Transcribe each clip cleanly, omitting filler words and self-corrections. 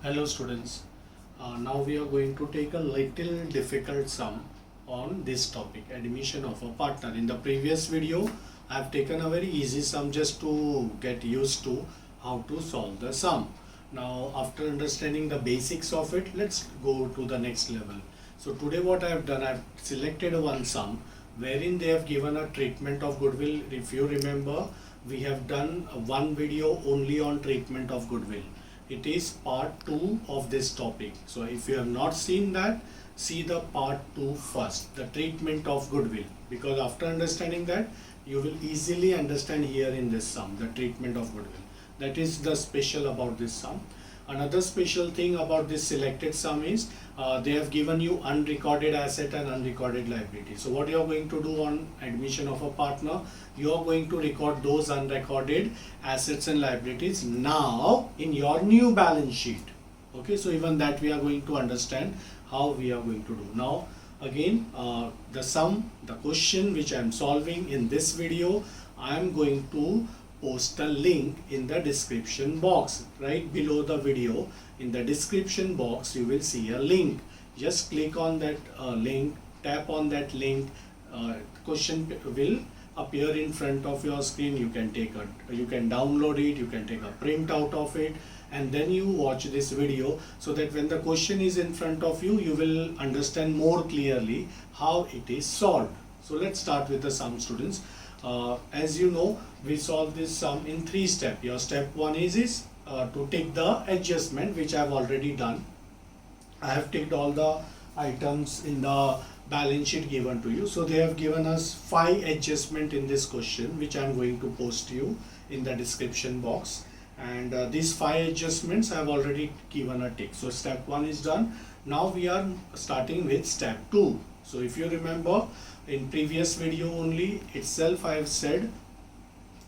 Hello students, now we are going to take a little difficult sum on this topic, admission of a partner. In the previous video I have taken a very easy sum just to get used to how to solve the sum. Now after understanding the basics of it, let's go to the next level. So today what I have done, I have selected one sum wherein they have given a treatment of goodwill. If you remember, we have done one video only on treatment of goodwill. It is part 2 of this topic. So if you have not seen that, see the part 2 first, the treatment of goodwill, because after understanding that you will easily understand here in this sum the treatment of goodwill. That is the special about this sum. Another special thing about this selected sum is they have given you unrecorded asset and unrecorded liability. So what you are going to do on admission of a partner, you are going to record those unrecorded assets and liabilities now in your new balance sheet. Okay, so even that we are going to understand how we are going to do. Now again, the sum, the question which I am solving in this video, I am going to post a link in the description box right below the video. In the description box you will see a link. Just click on that link, tap on that link, question will appear in front of your screen. You can download it, you can take a print out of it, and then you watch this video so that when the question is in front of you, you will understand more clearly how it is solved. So let's start with the sum, students. As you know, we solve this sum in 3 steps. Your step 1 is to take the adjustment, which I have already done. I have ticked all the items in the balance sheet given to you. So they have given us 5 adjustment in this question, which I am going to post to you in the description box. And these 5 adjustments I have already given a tick. So step 1 is done. Now we are starting with step 2. So if you remember, in previous video only itself I have said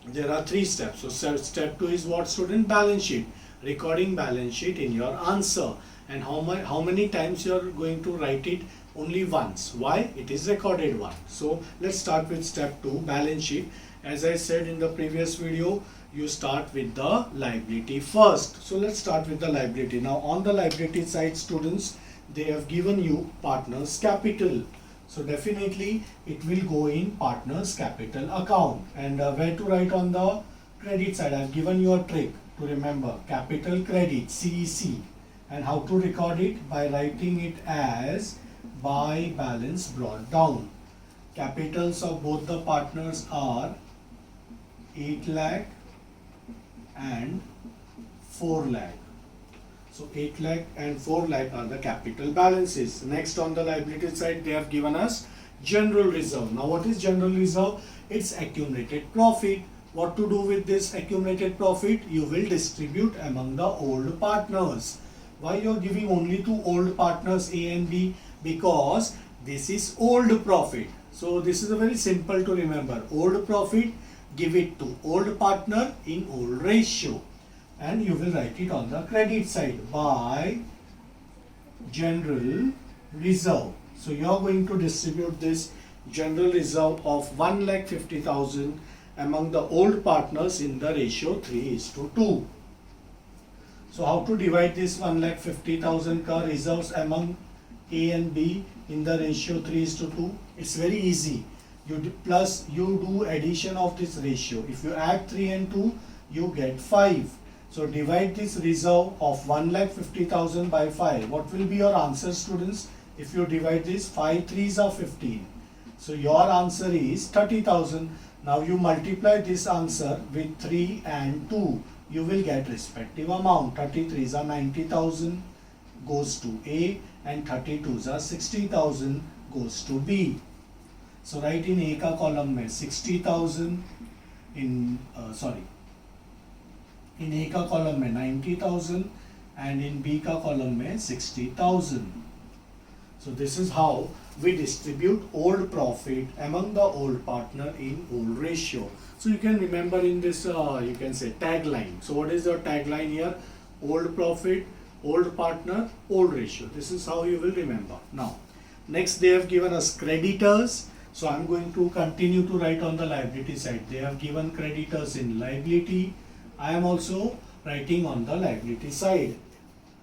there are 3 steps. So step 2 is what, student? Balance sheet. Recording balance sheet in your answer. And how many times you are going to write it? Only once. Why? It is recorded one. So let's start with step 2, balance sheet. As I said in the previous video, you start with the liability first. So let's start with the liability. Now on the liability side, students, they have given you partners capital. So definitely it will go in partners capital account. And where to write on the credit side? I have given you a trick to remember. Capital credit, CEC. And how to record it? By writing it as by balance brought down. Capitals of both the partners are 8 lakh and 4 lakh. So 8 lakh and 4 lakh are the capital balances. Next on the liability side, they have given us general reserve. Now what is general reserve? It's accumulated profit. What to do with this accumulated profit? You will distribute among the old partners. Why you are giving only to old partners A and B? Because this is old profit. So this is a very simple to remember. Old profit, give it to old partner in old ratio. And you will write it on the credit side by general reserve. So you are going to distribute this general reserve of 1,50,000 among the old partners in the ratio 3:2. So how to divide this 1,50,000 ka reserves among A and B in the ratio 3:2? It's very easy. You do addition of this ratio. If you add 3 and 2, you get 5. So divide this reserve of 1,50,000 by 5. What will be your answer, students? If you divide this, 5 3s are 15. So your answer is 30,000. Now you multiply this answer with 3 and 2. You will get respective amount. 33s are 90,000 goes to A and 32s are 60,000 goes to B. So write in A ka column mein 60,000, in A का column में 90,000 and in B का column में 60,000. So this is how we distribute old profit among the old partner in old ratio. So you can remember in this, you can say tagline. So what is your tagline here? Old profit, old partner, old ratio. This is how you will remember. Now, next they have given us creditors. So I'm going to continue to write on the liability side. They have given creditors in liability. I am also writing on the liability side.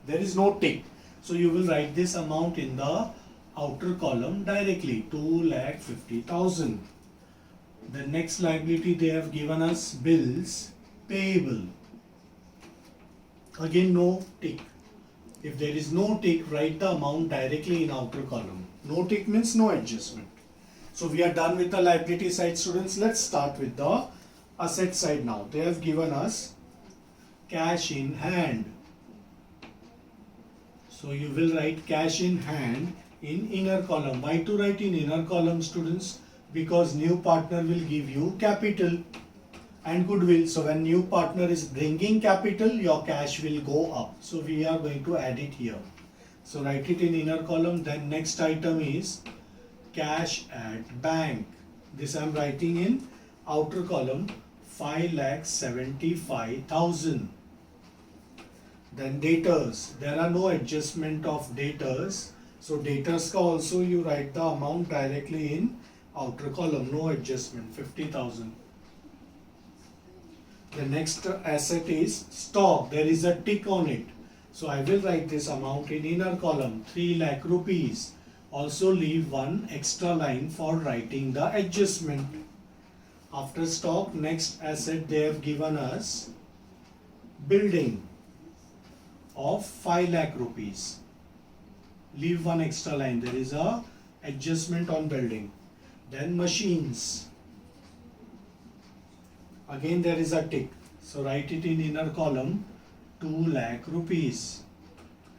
There is no tick. So you will write this amount in the outer column directly, 2,50,000. The next liability they have given us, bills payable. Again no tick. If there is no tick, write the amount directly in outer column. No tick means no adjustment. So we are done with the liability side, students. Let's start with the asset side now. They have given us cash in hand. So you will write cash in hand in inner column. Why to write in inner column, students? Because new partner will give you capital and goodwill. So when new partner is bringing capital, your cash will go up. So we are going to add it here. So write it in inner column. Then next item is cash at bank. This I am writing in outer column, 5,75,000. Then debtors. There are no adjustment of debtors. So debtors ka also you write the amount directly in outer column. No adjustment, 50,000. The next asset is stock. There is a tick on it. So I will write this amount in inner column, 3 lakh rupees. Also leave one extra line for writing the adjustment. After stock, next asset they have given us building of 5 lakh rupees. Leave one extra line. There is a adjustment on building. Then machines. Again there is a tick. So write it in inner column, 2 lakh rupees.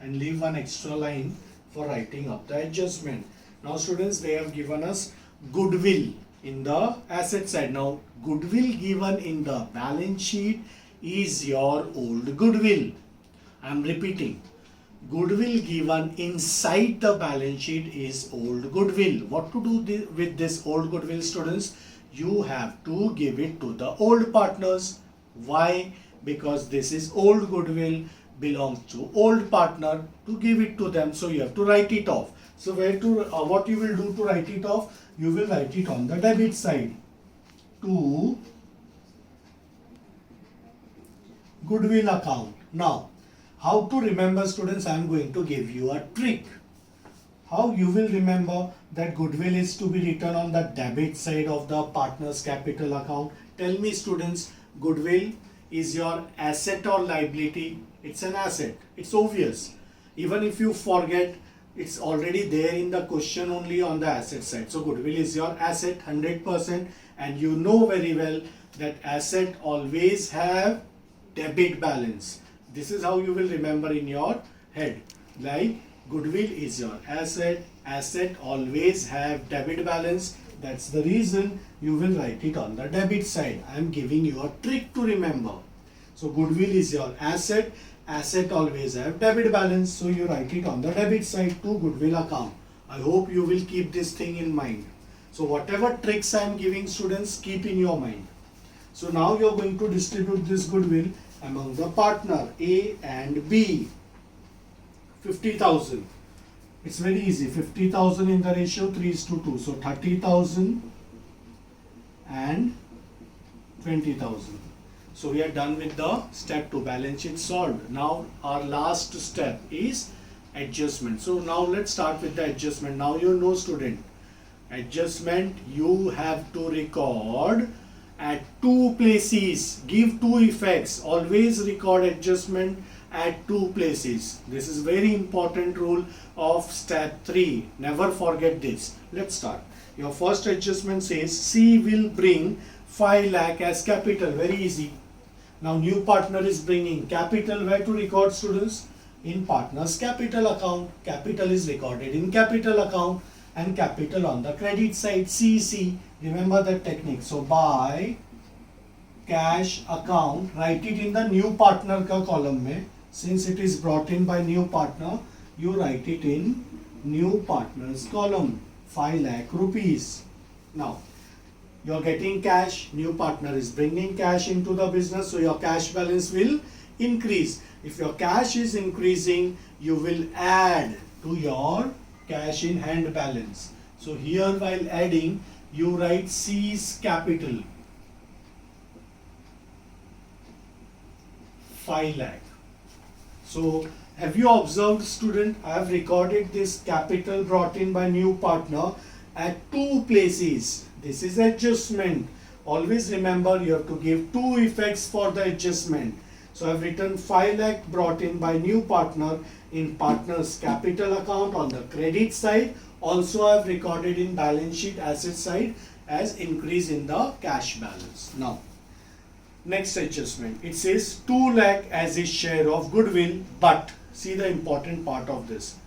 And leave one extra line for writing up the adjustment. Now students, they have given us goodwill in the asset side. Now goodwill given in the balance sheet is your old goodwill. I am repeating. Goodwill given inside the balance sheet is old goodwill. What to do with this old goodwill, students? You have to give it to the old partners. Why? Because this is old goodwill, belongs to old partner, to give it to them. So you have to write it off. So what you will do to write it off? You will write it on the debit side to goodwill account. Now, how to remember, students? I am going to give you a trick. How you will remember that goodwill is to be written on the debit side of the partner's capital account? Tell me, students, goodwill is your asset or liability? It's an asset. It's obvious. Even if you forget, it's already there in the question only on the asset side. So goodwill is your asset 100%, and you know very well that asset always have debit balance. This is how you will remember in your head. Like goodwill is your asset, asset always have debit balance. That's the reason you will write it on the debit side. I am giving you a trick to remember. So goodwill is your asset, asset always have debit balance. So you write it on the debit side to goodwill account. I hope you will keep this thing in mind. So whatever tricks I am giving, students, keep in your mind. So now you are going to distribute this goodwill among the partner A and B. 50,000. It's very easy. 50,000 in the ratio 3:2. So 30,000 and 20,000. So we are done with the step 2. Balance sheet solved. Now our last step is adjustment. So now let's start with the adjustment. Now you know, student, adjustment you have to record at 2 places. Give 2 effects. Always record adjustment at 2 places. This is very important rule of step 3. Never forget this. Let's start. Your first adjustment says C will bring 5 lakh as capital. Very easy. Now new partner is bringing capital. Where to record, students? In partner's capital account. Capital is recorded in capital account, and capital on the credit side, CC. Remember that technique. So by cash account, write it in the new partner ka column mein. Since it is brought in by new partner, you write it in new partners column, 5 lakh rupees. Now you are getting cash, new partner is bringing cash into the business, so your cash balance will increase. If your cash is increasing, you will add to your cash in hand balance. So here while adding, you write C's capital, 5 lakh. So have you observed, student, I have recorded this capital brought in by new partner at two places. This is adjustment. Always remember you have to give two effects for the adjustment. So I have written 5 lakh brought in by new partner in partner's capital account on the credit side. Also I have recorded in balance sheet asset side as increase in the cash balance. Now next adjustment, it says 2 lakh as his share of goodwill, but see the important part of this,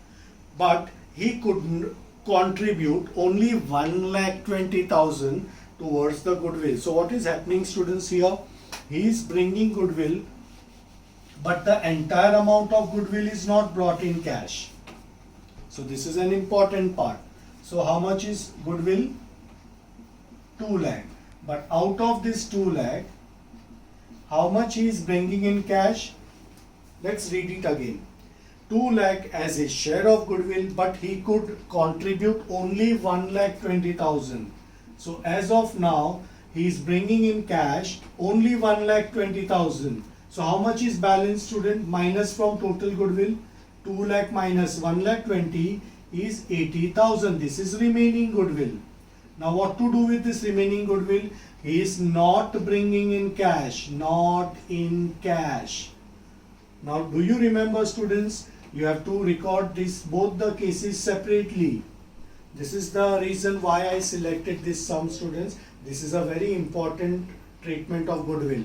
but he could contribute only 1,20,000 towards the goodwill. So what is happening, students, here? He is bringing goodwill, but the entire amount of goodwill is not brought in cash. So this is an important part. So how much is goodwill? 2 lakh. But out of this 2 lakh, how much he is bringing in cash? Let's read it again. 2 lakh as a share of goodwill, but he could contribute only 1,20,000. So as of now, he is bringing in cash only 1,20,000. So how much is balance, student? Minus from total goodwill. 2 lakh minus 1,20,000 is 80,000. This is remaining goodwill. Now what to do with this remaining goodwill? He is not bringing in cash. Not in cash. Now do you remember, students? You have to record this both the cases separately. This is the reason why I selected this sum, students. This is a very important treatment of goodwill.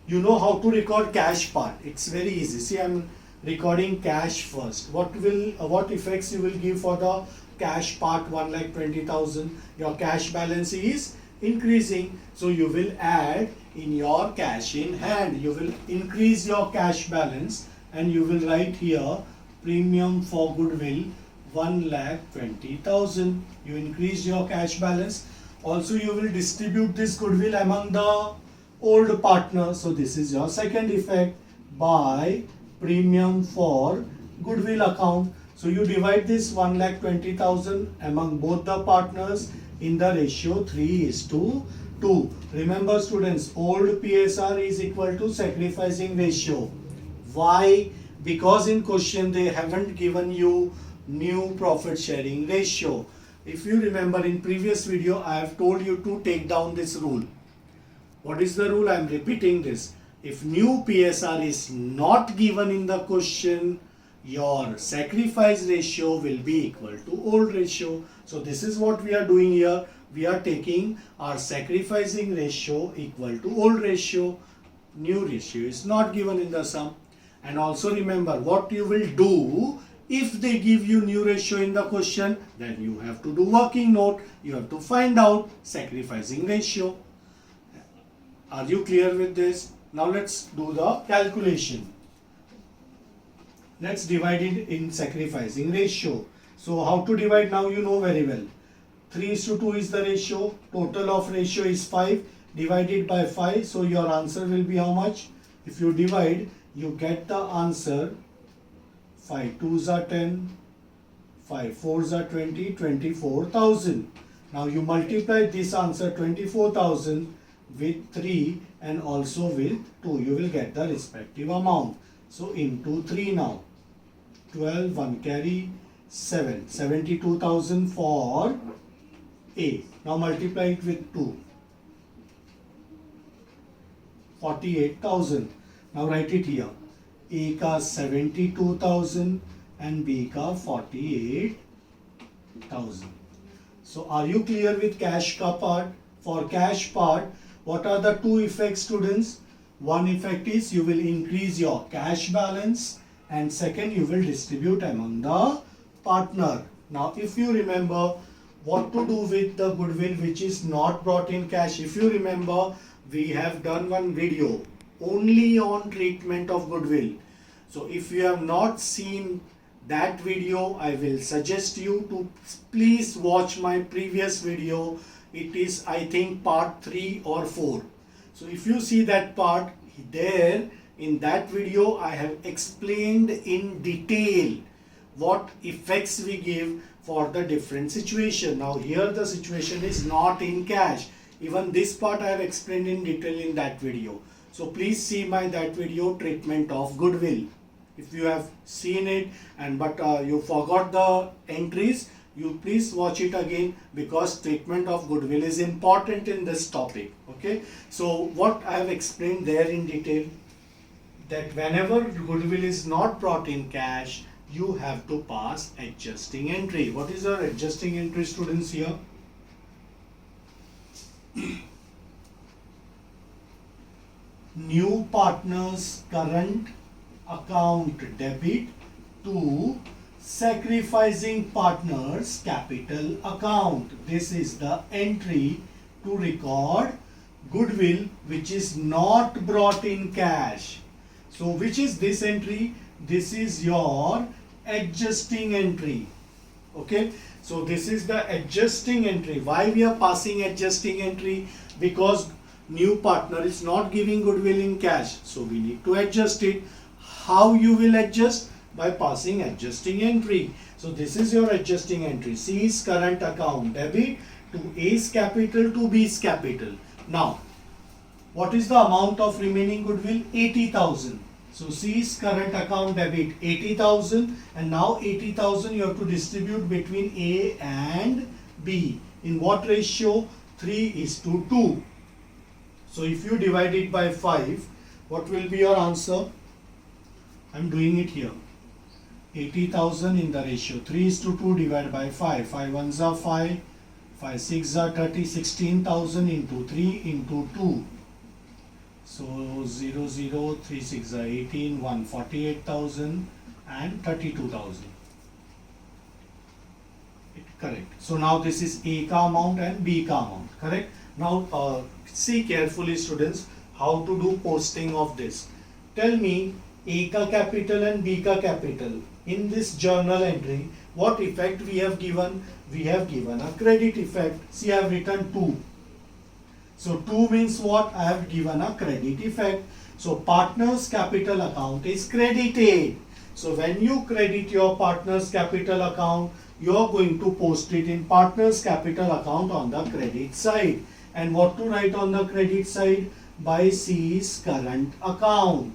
You know how to record cash part. It's very easy. See, I'm recording cash first. What effects you will give for the cash part? 1,20,000. Your cash balance is increasing, so you will add in your cash in hand. You will increase your cash balance and you will write here premium for goodwill 1,20,000. You increase your cash balance. Also you will distribute this goodwill among the old partner. So this is your second effect by premium for goodwill account. So you divide this 1,20,000 among both the partners in the ratio 3:2. Remember, students, old PSR is equal to sacrificing ratio. Why? Because in question they haven't given you new profit sharing ratio. If you remember, in previous video I have told you to take down this rule. What is the rule? I am repeating this. If new PSR is not given in the question, your sacrifice ratio will be equal to old ratio. So this is what we are doing here. We are taking our sacrificing ratio equal to old ratio. New ratio is not given in the sum. And also remember what you will do. If they give you new ratio in the question, then you have to do working note. You have to find out sacrificing ratio. Are you clear with this? Now let's do the calculation. Let's divide it in sacrificing ratio. So how to divide now you know very well. 3:2 is the ratio. Total of ratio is 5 divided by 5. So your answer will be how much? If you divide, you get the answer 5 2s are 10, 5 4s are 20, 24,000. Now you multiply this answer 24,000 with 3 and also with 2. You will get the respective amount. So into 3 now. 12, 1 carry, 7. 72,000 for A. Now multiply it with 2. 48,000. Now write it here. A ka 72,000 and B ka 48,000. So are you clear with cash ka part? For cash part, what are the two effects, students? One effect is you will increase your cash balance, and second you will distribute among the partner. Now if you remember what to do with the goodwill which is not brought in cash, if you remember we have done one video only on treatment of goodwill. So if you have not seen that video, I will suggest you to please watch my previous video. It is, I think, part 3 or 4. So if you see that part, there in that video I have explained in detail what effects we give for the different situation. Now here the situation is not in cash. Even this part I have explained in detail in that video. So please see my that video, treatment of goodwill. If you have seen it but you forgot the entries, you please watch it again, because treatment of goodwill is important in this topic. Okay, so what I have explained there in detail, that whenever goodwill is not brought in cash, you have to pass adjusting entry. What is our adjusting entry, students, here? New partner's current account debit to sacrificing partner's capital account. This is the entry to record goodwill which is not brought in cash. So which is this entry? This is your adjusting entry. Okay, so this is the adjusting entry. Why we are passing adjusting entry? Because new partner is not giving goodwill in cash, so we need to adjust it. How you will adjust? By passing adjusting entry. So this is your adjusting entry. C's current account debit to A's capital to B's capital. Now, what is the amount of remaining goodwill? 80,000. So C's current account debit 80,000, and now 80,000 you have to distribute between A and B. In what ratio? 3:2. So if you divide it by 5, what will be your answer? I am doing it here. 80,000 in the ratio 3:2 divided by 5. 5 ones are 5, 5 6 are 30, 16,000 into 3 into 2. So 0 0 3 6 are 18, 1 48,000 and 32,000. Correct. So now this is A ka amount and B ka amount. Correct. Now see carefully, students, how to do posting of this. Tell me A ka capital and B ka capital. In this journal entry, what effect we have given? We have given a credit effect. See, I have written 2. So 2 means what? I have given a credit effect. So partner's capital account is credited. So when you credit your partner's capital account, you are going to post it in partner's capital account on the credit side. And what to write on the credit side? By C's current account.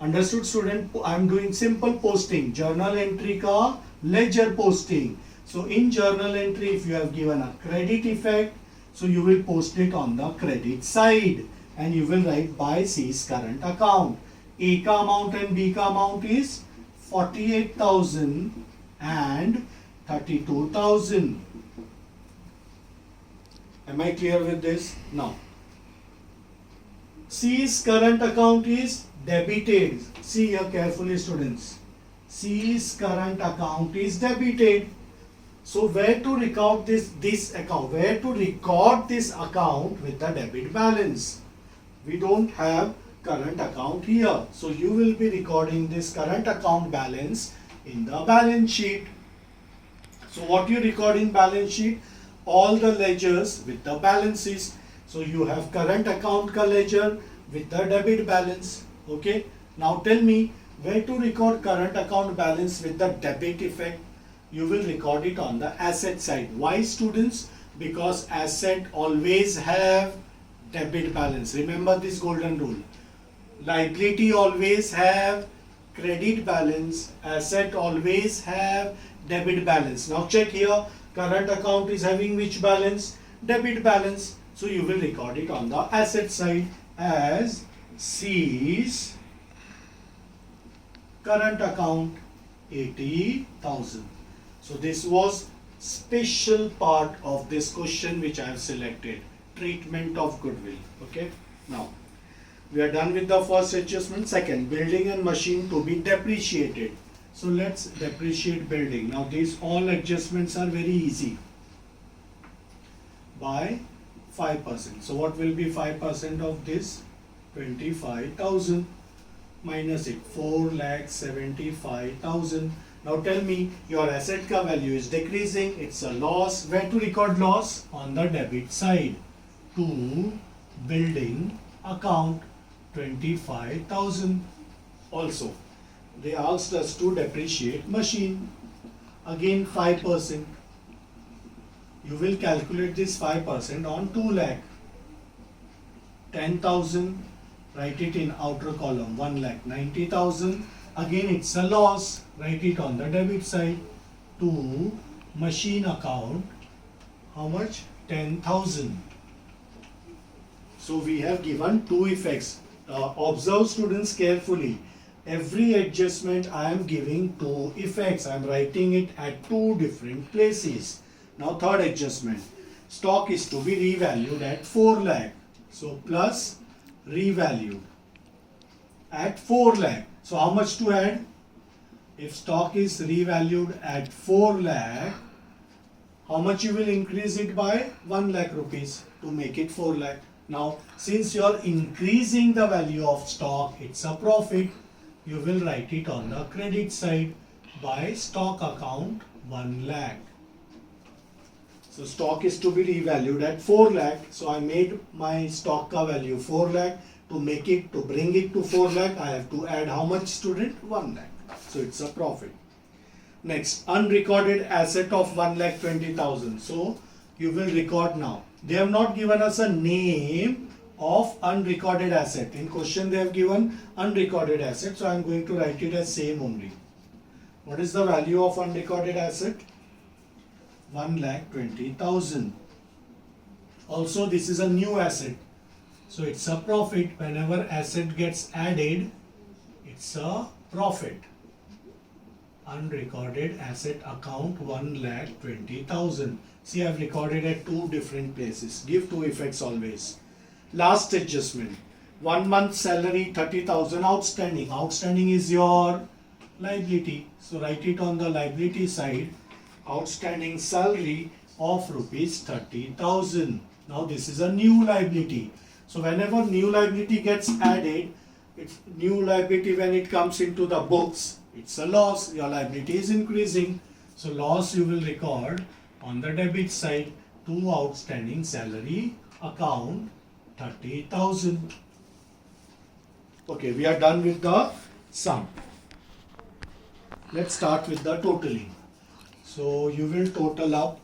Understood, student? I am doing simple posting. Journal entry ka ledger posting. So in journal entry, if you have given a credit effect, so you will post it on the credit side and you will write by C's current account. A ka amount and B ka amount is 48,000 and 32,000. Am I clear with this? Now, C's current account is debited. See here carefully, students. C's current account is debited. So where to record this account? Where to record this account with the debit balance? We don't have current account here. So you will be recording this current account balance in the balance sheet. So what you record in balance sheet? All the ledgers with the balances. So you have current account ka ledger with the debit balance. Okay. Now tell me where to record current account balance with the debit effect. You will record it on the asset side. Why, students? Because asset always have debit balance. Remember this golden rule. Liability always have credit balance. Asset always have debit balance. Now check here. Current account is having which balance? Debit balance. So you will record it on the asset side as C's current account 80,000. So this was special part of this question which I have selected. Treatment of goodwill. Okay. Now we are done with the first adjustment. Second, building and machine to be depreciated. So let's depreciate building. Now these all adjustments are very easy. By 5%. So what will be 5% of this? 25,000 minus it 4,75,000. Now tell me, your asset ka value is decreasing. It's a loss. Where to record loss? On the debit side. To building account 25,000. Also, they asked us to depreciate machine. Again 5%. You will calculate this 5% on 2 lakh. 10,000. Write it in outer column, 1,90,000. Again it's a loss, write it on the debit side. To machine account, how much? 10,000. So we have given two effects. Observe students carefully. Every adjustment I am giving two effects. I am writing it at two different places. Now third adjustment. Stock is to be revalued at 4 lakh. So plus revalued at 4 lakh. So how much to add? If stock is revalued at 4 lakh, how much you will increase it by? 1 lakh rupees to make it 4 lakh. Now, since you are increasing the value of stock, it's a profit. You will write it on the credit side by stock account 1 lakh. So stock is to be revalued at 4 lakh. So I made my stock ka value 4 lakh. To bring it to 4 lakh, I have to add how much, student? 1 lakh. So it's a profit. Next, unrecorded asset of 1,20,000. So you will record now. They have not given us a name of unrecorded asset. In question they have given unrecorded asset. So I am going to write it as same only. What is the value of unrecorded asset? 1,20,000. Also this is a new asset. So it's a profit. Whenever asset gets added, it's a profit. Unrecorded asset account 1,20,000. See, I have recorded at two different places. Give two effects always. Last adjustment. 1 month salary 30,000 outstanding. Outstanding is your liability. So write it on the liability side. Outstanding salary of rupees 30,000. Now this is a new liability. So whenever new liability gets added, it's new liability when it comes into the books, it's a loss. Your liability is increasing. So loss you will record on the debit side to outstanding salary account 30,000. Okay, we are done with the sum. Let's start with the totaling. So you will total up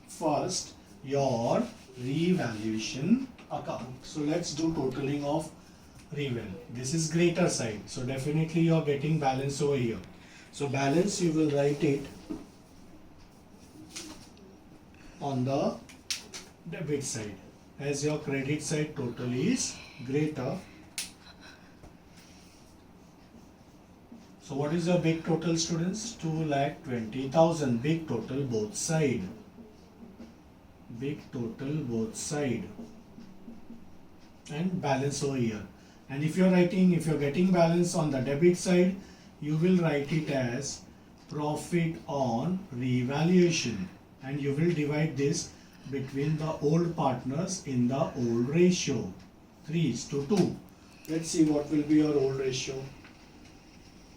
first your revaluation account. So let's do totaling of reval. This is greater side. So definitely you are getting balance over here. So balance you will write it on the debit side as your credit side total is greater. So what is your big total, students? 2,20,000. Big total both side. Big total both side. And balance over here. And if you're getting balance on the debit side, you will write it as profit on revaluation. And you will divide this between the old partners in the old ratio. 3:2. Let's see what will be your old ratio.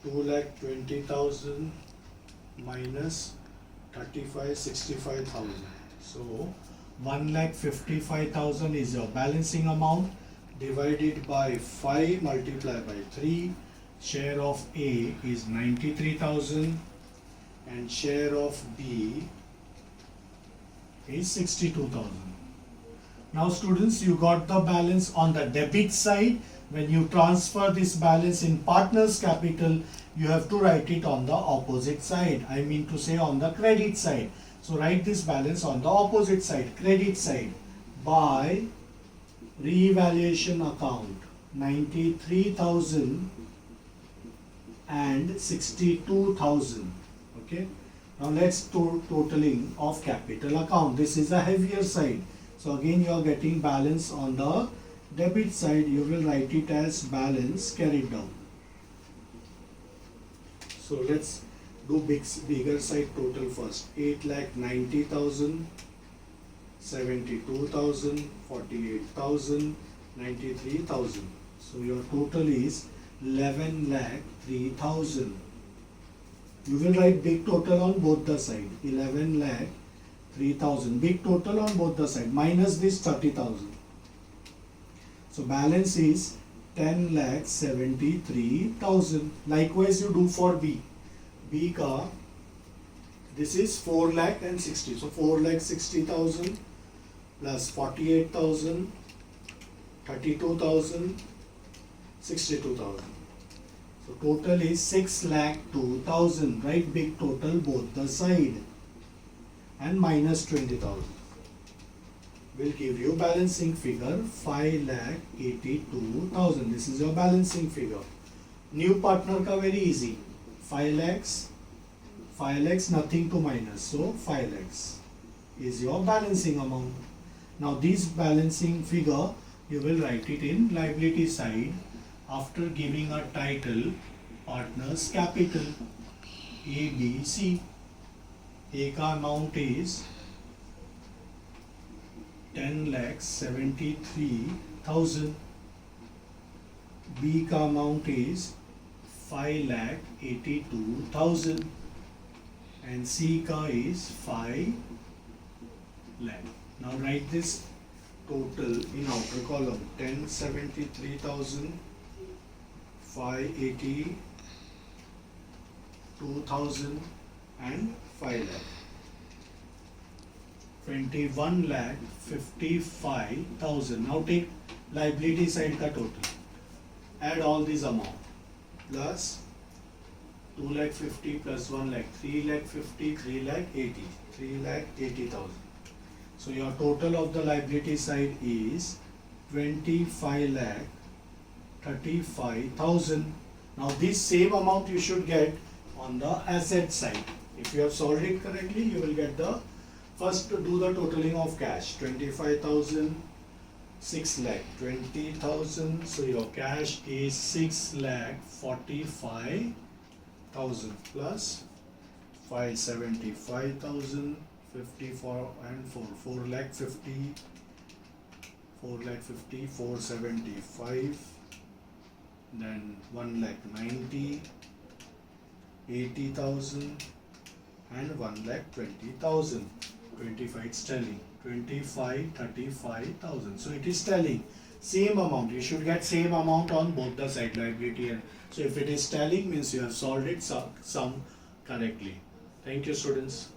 2,20,000 minus 65,000. So 1,55,000 is your balancing amount divided by 5 multiplied by 3. Share of A is 93,000 and share of B is 62,000. Now students, you got the balance on the debit side. When you transfer this balance in partners capital, you have to write it on the opposite side. I mean to say on the credit side. So write this balance on the opposite side, credit side, by revaluation account 93,000 and 62,000. Okay. Now let's do totaling of capital account. This is a heavier side. So again you are getting balance on the debit side. You will write it as balance carried down. So let's do bigger side total first. 8,90,000, 72,000, 48,000, 93,000. So your total is 11,03,000. You will write big total on both the side. 11,03,000. Big total on both the side. Minus this 30,000. So balance is 10,73,000. Likewise you do for B. B ka, this is 4,60,000. So 4,60,000 plus 48,000 32,000, 62,000. So total is 6,02,000. Write big total both the side and minus 20,000 will give you balancing figure 5,82,000. This is your balancing figure. New partner ka very easy. 5 lakhs, nothing to minus, so 5 lakhs is your balancing amount. Now this balancing figure you will write it in liability side after giving a title partners capital A, B, C. A ka amount is 10,73,000. B ka amount is 5,82,000 and C ka is 5 lakh. Now write this total in outer column 10,73,000, 5,82,000 and 5 lakh. 21,55,000. Now take liability side ka total. Add all these amount plus 2,50,000 plus 1 lakh, 3,50,000, 3,80,000, 3,80,000. So your total of the liability side is 25,35,000. Now this same amount you should get on the asset side. If you have solved it correctly, you will get the first to do the totaling of cash. 25,000, 6 lakh, 20,000. So your cash is 6,45,000 plus 575,000, 54 and 4 lakh 50, 475, then 1 lakh 90, 80,000 and 1 lakh 20,000. 25 sterling, 25, 35,000. So it is sterling. Same amount. You should get same amount on both the side, liability and. So if it is sterling, means you have solved it sum correctly. Thank you, students.